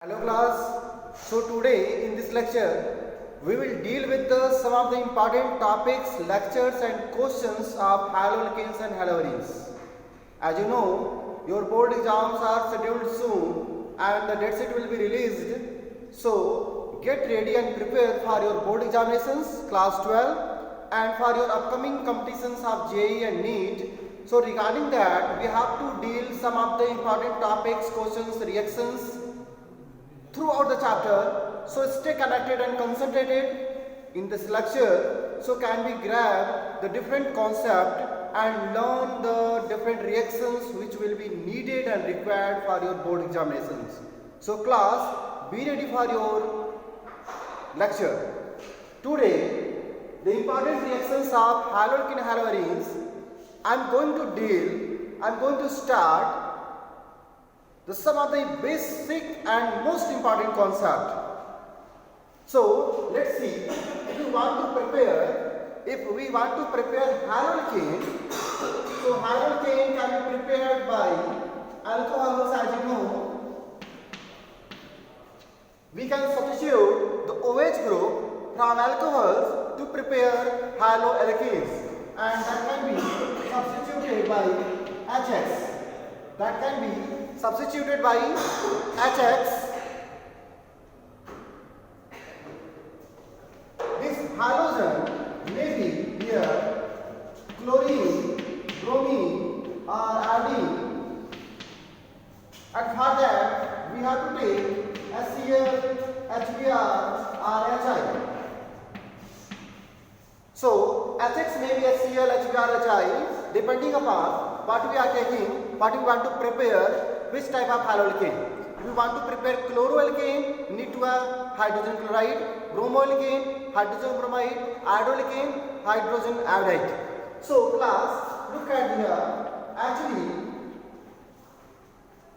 Hello class. So today in this lecture we will deal with some of the important topics, lectures and questions of haloalkanes and haloarenes. As you know, your board exams are scheduled soon and the date sheet will be released. So get ready and prepare for your board examinations class 12 and for your upcoming competitions of JEE and NEET. So regarding that, we have to deal some of the important topics, questions, reactions throughout the chapter. So stay connected and concentrated in this lecture. So can we grab the different concept and learn the different reactions which will be needed and required for your board examinations. So class, be ready for your lecture. Today the important reactions of haloalkane haloarenes I am going to start some of the basic and most important concept. So let's see, if we want to prepare haloalkane, so haloalkane can be prepared by alcohols. As you know, we can substitute the OH group from alcohols to prepare haloalkanes, and that can be substituted by HX. That can be substituted by HX. This halogen may be here chlorine, bromine or iodine, and for that we have to take HCl, HBr or HI. So HX may be HCl, HBr, HI depending upon what we are taking, what we want to prepare, which type of haloalkane. If we want to prepare chloroalkane, need to have hydrogen chloride, bromoalkane, hydrogen bromide, iodoalkane, hydrogen iodide. So class, look at here. Actually,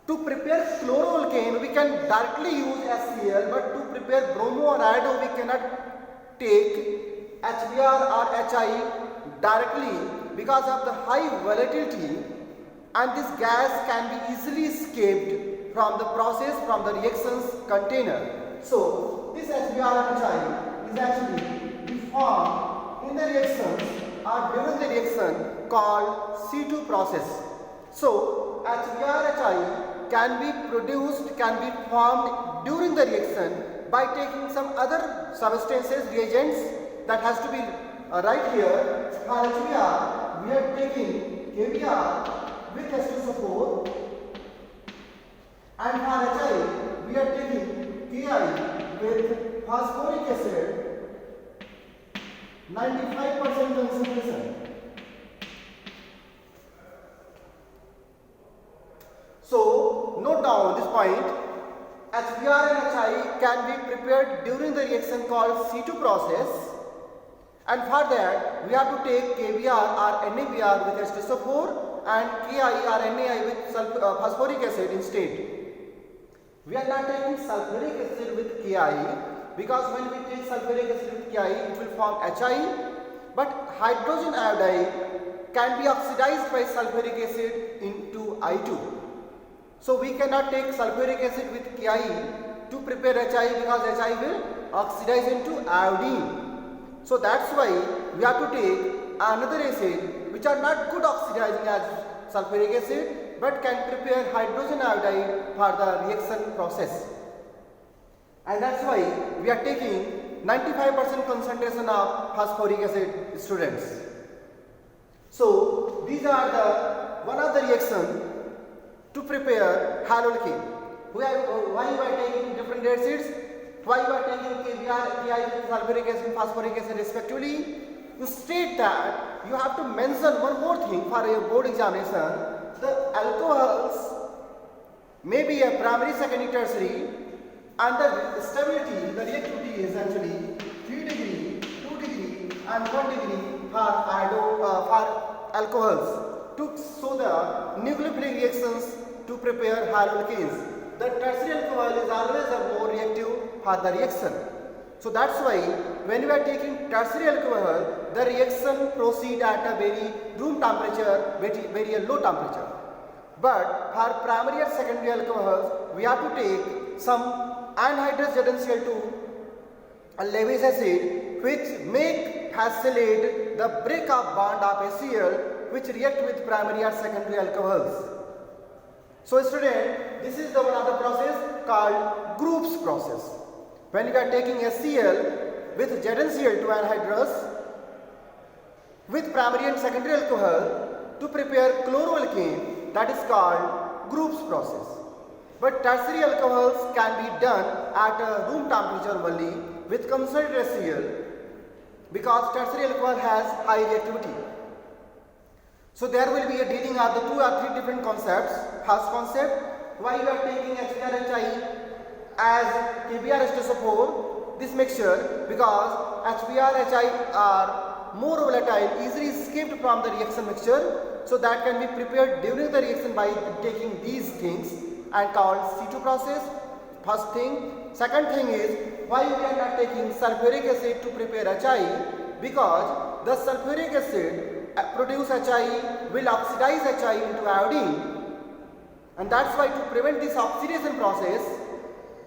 to prepare chloroalkane, we can directly use HCl, but to prepare bromo or iodo, we cannot take HBr or HI directly because of the high volatility, and this gas can be easily escaped from the process, from the reactions container. So this HBr and HI is actually formed in the reactions or during the reaction called C2 process. So HBr HI can be produced, can be formed during the reaction by taking some other substances, reagents that has to be right here. For HBr, we are taking KBr with H2SO4, and for HI, we are taking Ki with phosphoric acid, 95% concentration. So note down this point. HBr and HI can be prepared during the reaction called C2 process. And for that, we have to take KBr or NaBr with H2SO4 and Ki or NaI with phosphoric acid instead. We are not taking sulfuric acid with Ki because when we take sulfuric acid with Ki, it will form HI. But hydrogen iodide can be oxidized by sulfuric acid into I2. So we cannot take sulfuric acid with Ki to prepare HI because HI will oxidize into iodine. So that's why we have to take another acid which are not good oxidizing as sulfuric acid but can prepare hydrogen iodide for the reaction process. And that's why we are taking 95% concentration of phosphoric acid, students. So these are the one of the reaction to prepare haloalkane. Why we are taking different acids? Why you are taking KBr, Ki with sulfuric acid, phosphoric acid respectively? To state that, you have to mention one more thing for your board examination. The alcohols may be a primary, secondary, tertiary, and the stability, the reactivity is actually 3 degree, 2 degree and 1 degree for alcohols to show the nucleophilic reactions to prepare haloalkanes. The tertiary alcohol is always a more reactive for the reaction. So that's why when we are taking tertiary alcohol, the reaction proceed at a very room temperature, very low temperature. But for primary and secondary alcohols, we have to take some anhydrous jet NCl2 and Lewis acid, which make facilitate the break-up bond of HCl, which react with primary or secondary alcohols. So student, this is the one of the process called groups process. When you are taking HCl with jet NCl2 anhydrous with primary and secondary alcohol to prepare chloroalkane, that is called groups process. But tertiary alcohols can be done at a room temperature only with concentrated HCl, because tertiary alcohol has high reactivity. So there will be a dealing of the 2 or 3 different concepts. First concept, why you are taking HBrHI as KBrH2SO4, this mixture, because HBrHI are more volatile, easily escaped from the reaction mixture. So that can be prepared during the reaction by taking these things and called C2 process. First thing. Second thing is, why we are not taking sulfuric acid to prepare HI, because the sulfuric acid produce HI will oxidize HI into iodine, and that's why to prevent this oxidation process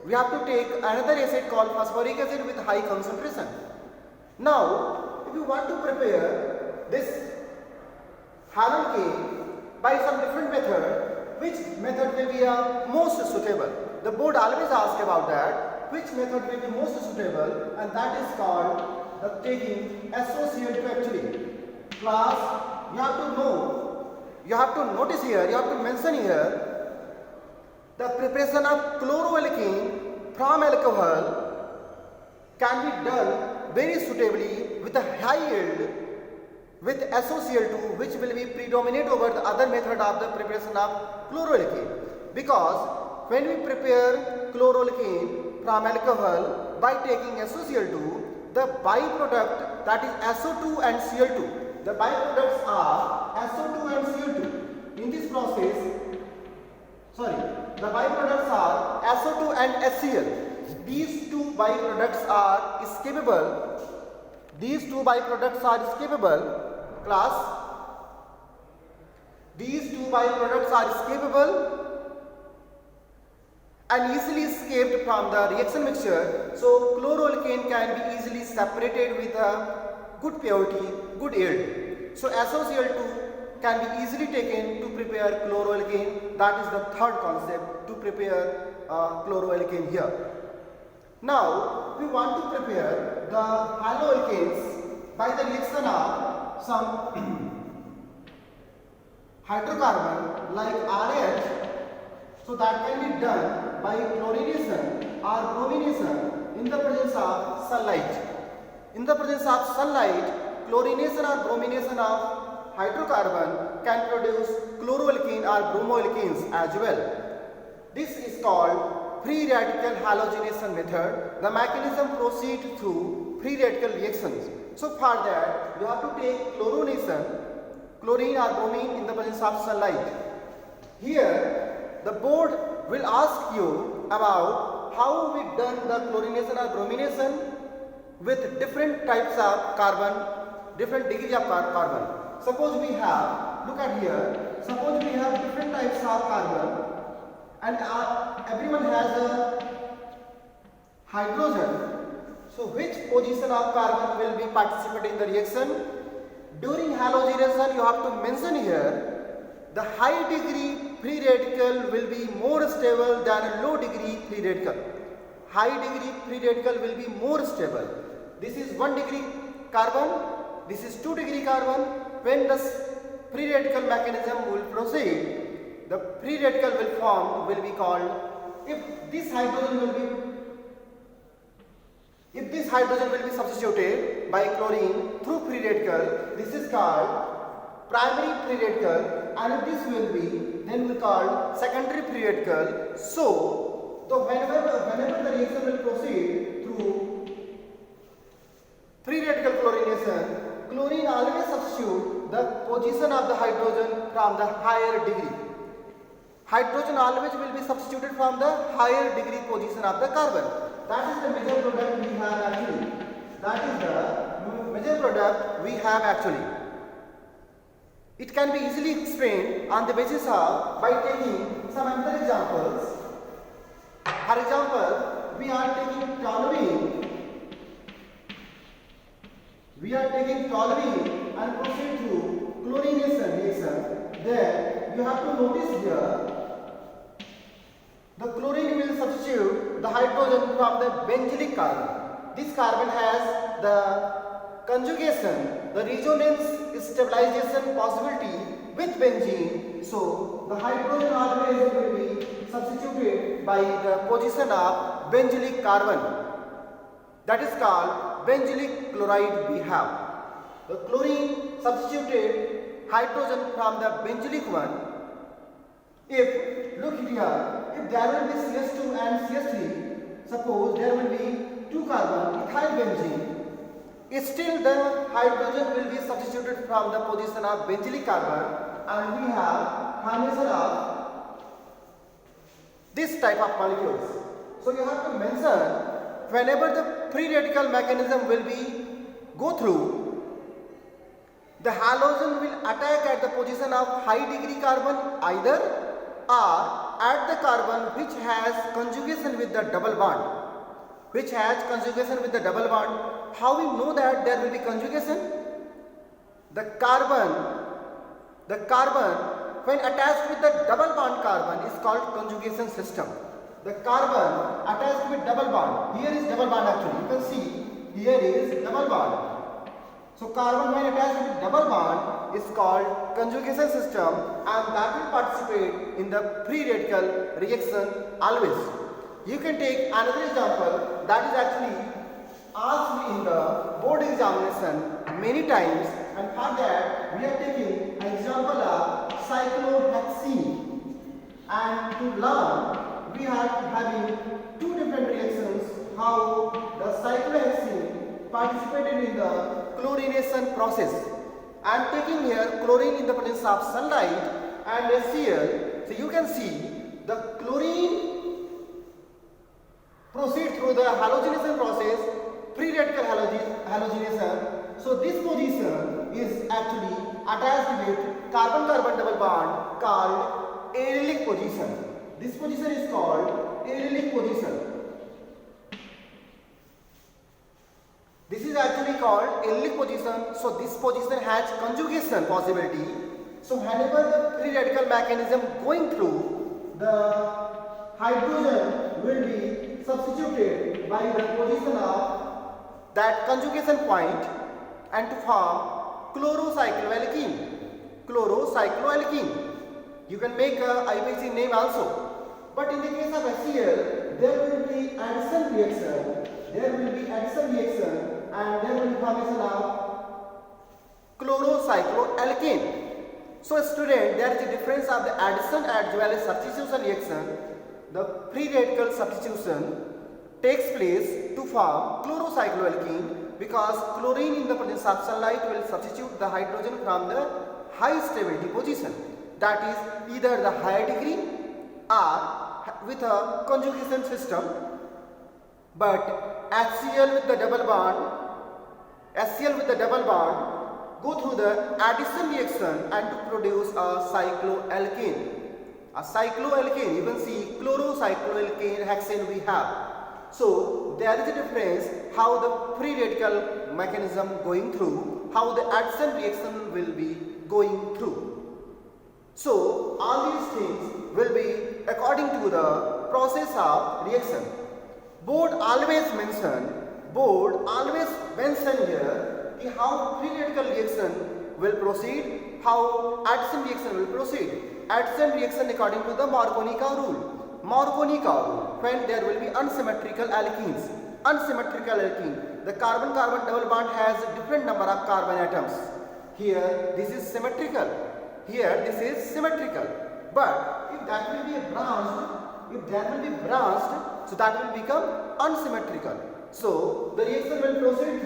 we have to take another acid called phosphoric acid with high concentration. Now if you want to prepare this haloalkane by some different method, which method will be most suitable? The board always asks about that, which method will be most suitable, and that is called the taking SOCl2 actually. Class, you have to know, you have to notice here, you have to mention here, the preparation of chloroalkane from alcohol can be done very suitably with a high yield with SOCl2, which will be predominate over the other method of the preparation of chloroalkane, because when we prepare chloroalkane from alcohol by taking SOCl2, the byproduct, that is SO2 and Cl2, the byproducts are SO2 and Cl2. In this process, the byproducts are SO2 and HCl. These two byproducts are escapable. These two byproducts are escapable. Class, these two byproducts are escapable and easily escaped from the reaction mixture. So chloroalkane can be easily separated with a good purity, good yield. So SOCl2 can be easily taken to prepare chloroalkane. That is the third concept, to prepare chloroalkane here. Now we want to prepare the haloalkanes by the reaction of some hydrocarbon like RH. So that can be done by chlorination or bromination in the presence of sunlight. In the presence of sunlight, chlorination or bromination of hydrocarbon can produce chloroalkane or bromoalkanes as well. This is called free radical halogenation method. The mechanism proceeds through free radical reactions. So for that, you have to take chlorination, chlorine or bromine in the presence of sunlight. Here, the board will ask you about how we done the chlorination or bromination with different types of carbon, different degrees of carbon. Suppose we have, look at here, suppose we have different types of carbon and everyone has a hydrogen. So which position of carbon will be participating in the reaction? During halogenation you have to mention here, the high degree free radical will be more stable than a low degree free radical. High degree free radical will be more stable. This is 1 degree carbon, this is 2 degree carbon. When the free radical mechanism will proceed, the free radical will form, will be called, if this hydrogen will be substituted by chlorine through free radical, this is called primary free radical, and if this will be, then we call secondary free radical. So whenever the reaction will proceed through free radical chlorination, chlorine always substitute the position of the hydrogen from the higher degree. Hydrogen always will be substituted from the higher degree position of the carbon. That is the major product we have actually. That is the major product we have actually. It can be easily explained on the basis of by taking some other examples. For example, we taking toluene and proceed through chlorination reaction, then you have to notice here the chlorine will substitute the hydrogen from the benzylic carbon. This carbon has the conjugation, the resonance stabilization possibility with benzene. So the hydrogen always will be substituted by the position of benzylic carbon. That is called benzylic chloride we have. The chlorine substituted hydrogen from the benzylic one. If, look here, if there will be CS2 and CS3, suppose there will be 2 carbon ethyl benzene, still the hydrogen will be substituted from the position of benzylic carbon and we have formation of this type of molecules. So you have to mention whenever the free radical mechanism will be go through, the halogen will attack at the position of high degree carbon either or at the carbon which has conjugation with the double bond. Which has conjugation with the double bond. How we know that there will be conjugation? The carbon when attached with the double bond carbon is called conjugation system. The carbon attached with double bond. Here is double bond actually. You can see here is double bond. So carbon when attached with double bond is called conjugation system and that will participate in the free radical reaction always. You can take another example that is actually asked in the board examination many times, and for that we are taking an example of cyclohexene, and to learn we are having two different reactions how the cyclohexene participated in the chlorination process. I am taking here chlorine in the presence of sunlight and HCl. So you can see the chlorine proceed through the halogenation process, free radical halogenation. So this position is actually attached with carbon-carbon double bond called allylic position. This position is called allylic position. This is actually called allylic position. So this position has conjugation possibility. So whenever the free radical mechanism going through, the hydrogen will be substituted by the position of that conjugation point and to form chlorocycloalkene. Chlorocycloalkene. You can make a IUPAC name also. But in the case of HCl, there will be addition reaction. And there will be formation of chlorocycloalkane. So student, there is a difference of the addition as well as substitution reaction. The free radical substitution takes place to form chlorocycloalkene because chlorine in the presence of sunlight will substitute the hydrogen from the high stability position. That is either the higher degree or with a conjugation system. But HCl with the double bond go through the addition reaction and to produce a cycloalkane. A cycloalkane, you can see chlorocycloalkane hexane we have. So there is a difference how the free radical mechanism going through, how the addition reaction will be going through. So all these things will be according to the process of reaction. Board always mention here how free radical reaction will proceed, how addition reaction will proceed. Addition reaction according to the Marconi-Cow rule. When there will be unsymmetrical alkenes. Unsymmetrical alkene. The carbon-carbon double bond has a different number of carbon atoms. Here this is symmetrical. Here this is symmetrical. But if that will be branched, so that will become unsymmetrical. So the reaction will proceed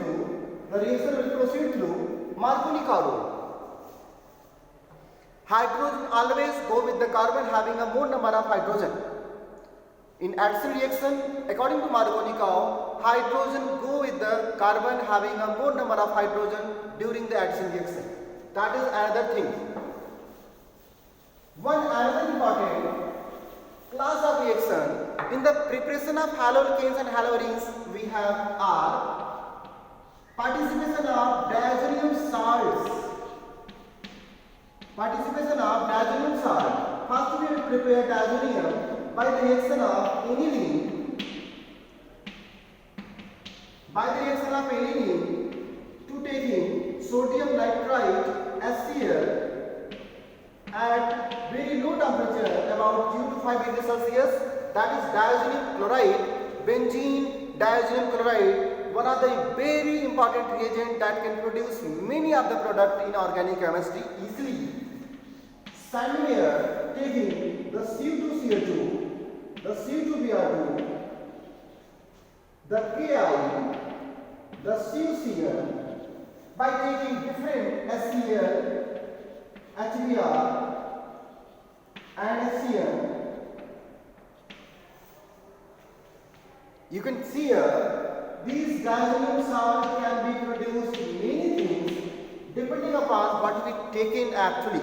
through Marconi-Cow rule. Hydrogen always go with the carbon having a more number of hydrogen. In addition reaction, according to Marconi-Cow, hydrogen go with the carbon having a more number of hydrogen during the addition reaction. That is another thing. One another important class of reaction in the preparation of haloalkanes and haloarenes we have Participation of diazonium salts. Participation of diazonium salt. First we will prepare diazonium by the reaction of aniline. By the reaction of aniline to taking sodium nitrite HCl at very low temperature, about 0 to 5 degrees Celsius, that is diazonium chloride, benzene diazonium chloride, one of the very important reagent that can produce many of the product in organic chemistry easily. Sandware taking the Cu2CO2, the C2Br2, the Ki, the CuCl, by taking different HCl, HBr and HCl. You can see here, these diazonium salts can be produced many things depending upon what we take in actually.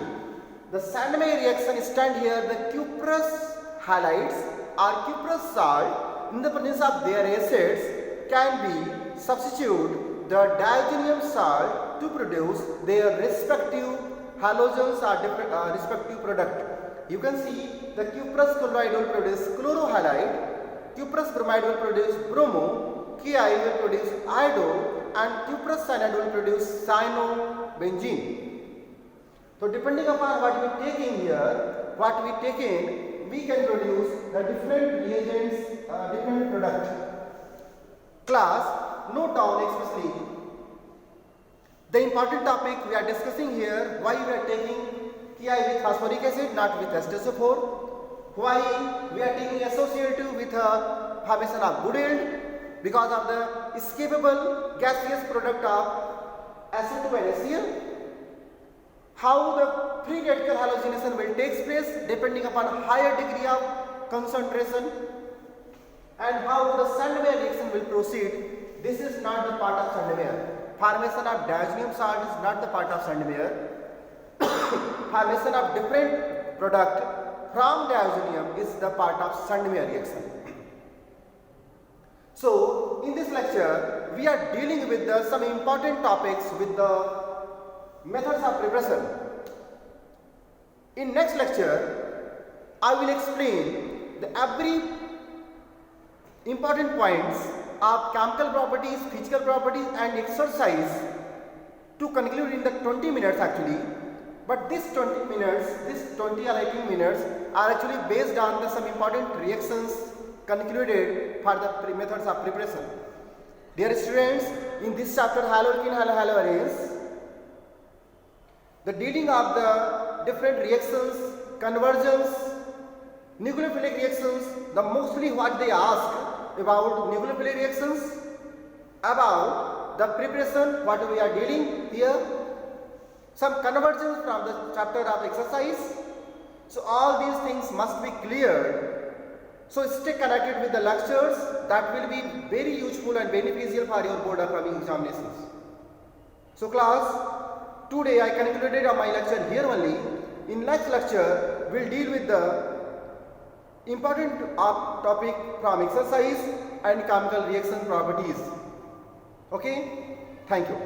The Sandmeyer reaction stand here, the cuprous halides or cuprous salt in the presence of their acids can be substitute the diazonium salt to produce their respective halogens or respective product. You can see the cuprous chloride will produce chlorohalide, cuprous bromide will produce bromo, Ki will produce iodo, and cuprous cyanide will produce cyanobenzene. So depending upon what we take in here, what we take in, we can produce the different reagents, different product. Class, note down especially the important topic we are discussing here, why we are taking Ki with phosphoric acid, not with H2SO4, why we are taking associative with formation of good yield, because of the escapable gaseous product of SO2 and HCl, how the free radical halogenation will take place depending upon higher degree of concentration, and how the Sandmeyer reaction will proceed. This is not the part of Sandmeyer. Formation of diazonium salt is not the part of Sandmeyer. Formation of different product from diazonium is the part of Sandmeyer reaction. So in this lecture we are dealing with some important topics with the methods of preparation. In next lecture I will explain the every important points of chemical properties, physical properties and exercise to conclude in the 20 minutes actually. But this 20 minutes, this 20 or 18 minutes are actually based on some important reactions concluded for the methods of preparation. Dear students, in this chapter haloalkene halohalurins, the dealing of the different reactions, conversions, nucleophilic reactions, the mostly what they ask about nucleophilic reactions, about the preparation, what we are dealing here, some conversions from the chapter of exercise. So all these things must be cleared. So stay connected with the lectures, that will be very useful and beneficial for your board upcoming examinations. So class, today I concluded my lecture here only. In next lecture, we will deal with the important topic from exercise and chemical reaction properties. Okay, thank you.